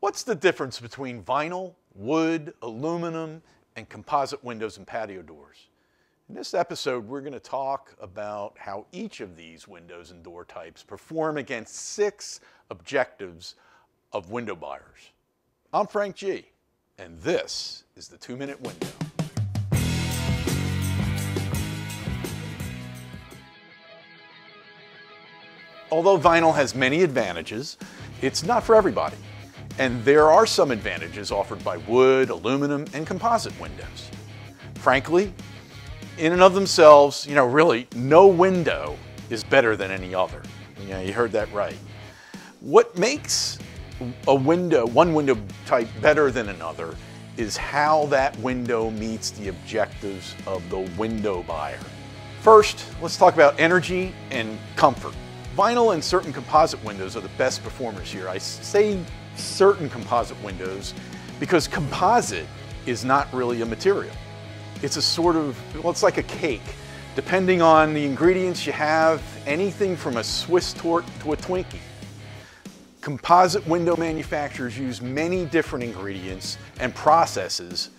What's the difference between vinyl, wood, aluminum, and composite windows and patio doors? In this episode, we're going to talk about how each of these windows and door types perform against 6 objectives of window buyers. I'm Frank G, and this is the 2-Minute Window. Although vinyl has many advantages, it's not for everybody. And there are some advantages offered by wood, aluminum, and composite windows. Frankly, in and of themselves, really, no window is better than any other. You heard that right. What makes one window type better than another is how that window meets the objectives of the window buyer. First, let's talk about energy and comfort. Vinyl and certain composite windows are the best performers here. I say certain composite windows because composite is not really a material. It's a sort of, it's like a cake. Depending on the ingredients you have, anything from a Swiss torte to a Twinkie. Composite window manufacturers use many different ingredients and processes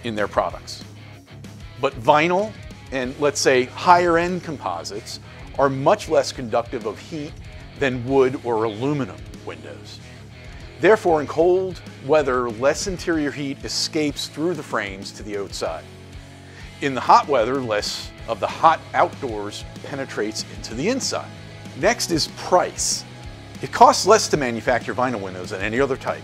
in their products. But vinyl and, let's say, higher end composites are much less conductive of heat than wood or aluminum windows. Therefore, in cold weather, less interior heat escapes through the frames to the outside. In the hot weather, less of the hot outdoors penetrates into the inside. Next is price. It costs less to manufacture vinyl windows than any other type.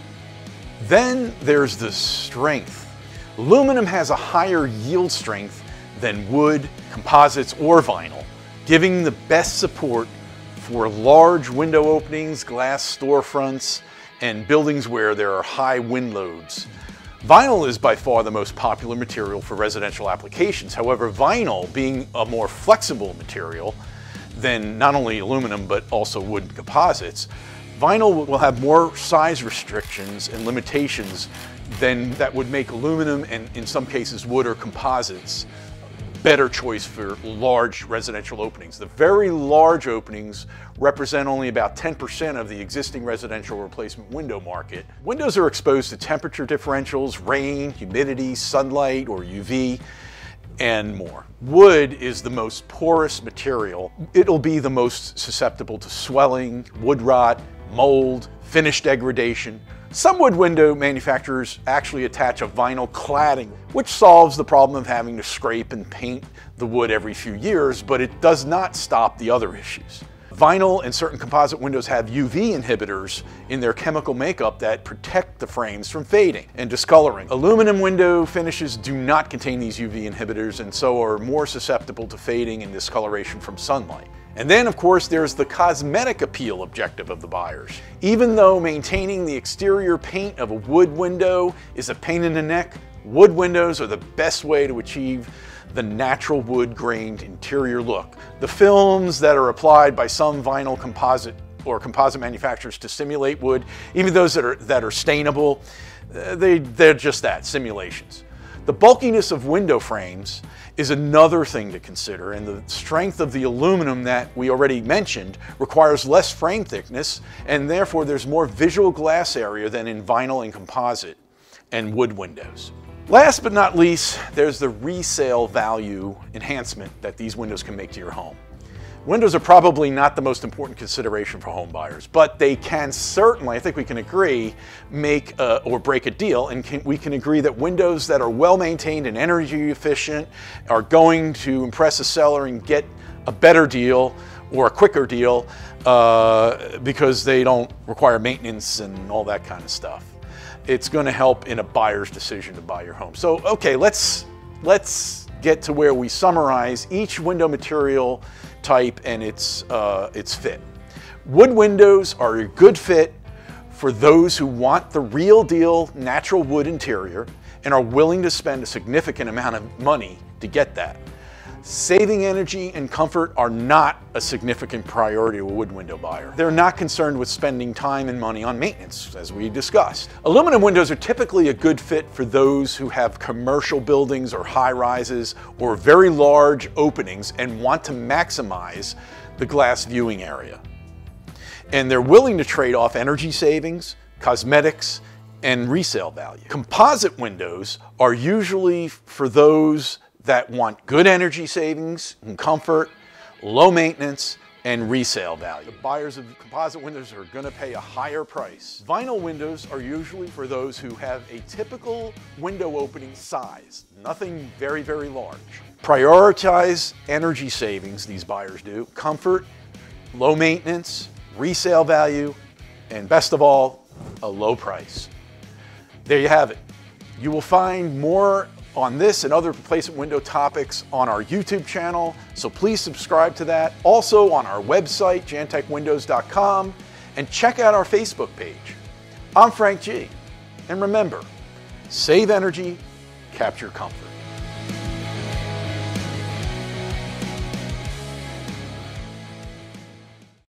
Then there's the strength. Aluminum has a higher yield strength than wood, composites, or vinyl, giving the best support for large window openings, glass storefronts, and buildings where there are high wind loads. Vinyl is by far the most popular material for residential applications. However, vinyl, being a more flexible material than not only aluminum but also wood and composites, vinyl will have more size restrictions and limitations than that would make aluminum and, in some cases, wood or composites better choice for large residential openings. The very large openings represent only about 10% of the existing residential replacement window market. Windows are exposed to temperature differentials, rain, humidity, sunlight, or UV, and more. Wood is the most porous material. It'll be the most susceptible to swelling, wood rot, mold, finish degradation. Some wood window manufacturers actually attach a vinyl cladding, which solves the problem of having to scrape and paint the wood every few years, but it does not stop the other issues. Vinyl and certain composite windows have UV inhibitors in their chemical makeup that protect the frames from fading and discoloring. Aluminum window finishes do not contain these UV inhibitors and so are more susceptible to fading and discoloration from sunlight. And then, of course, there's the cosmetic appeal objective of the buyers. Even though maintaining the exterior paint of a wood window is a pain in the neck, wood windows are the best way to achieve the natural wood-grained interior look. The films that are applied by some vinyl composite or composite manufacturers to simulate wood, even those that are stainable, they're just that, simulations. The bulkiness of window frames is another thing to consider, and the strength of the aluminum that we already mentioned requires less frame thickness, and therefore there's more visual glass area than in vinyl and composite and wood windows. Last but not least, there's the resale value enhancement that these windows can make to your home. Windows are probably not the most important consideration for home buyers, but they can certainly, I think we can agree, make or break a deal, and we can agree that windows that are well maintained and energy efficient are going to impress a seller and get a better deal or a quicker deal because they don't require maintenance and all that kind of stuff. It's going to help in a buyer's decision to buy your home. So, okay, let's get to where we summarize each window material type and its fit. Wood windows are a good fit for those who want the real deal natural wood interior and are willing to spend a significant amount of money to get that. Saving energy and comfort are not a significant priority to a wood window buyer. They're not concerned with spending time and money on maintenance, as we discussed. Aluminum windows are typically a good fit for those who have commercial buildings or high rises or very large openings and want to maximize the glass viewing area. And they're willing to trade off energy savings, cosmetics, and resale value. Composite windows are usually for those that want good energy savings and comfort, low maintenance, and resale value. The buyers of composite windows are going to pay a higher price. Vinyl windows are usually for those who have a typical window opening size, nothing very, very large. Prioritize energy savings, these buyers do, comfort, low maintenance, resale value, and best of all, a low price. There you have it. You will find more on this and other placement window topics on our YouTube channel, so please subscribe to that. Also on our website, jantekwindows.com, and check out our Facebook page. I'm Frank G. And remember, save energy, capture comfort.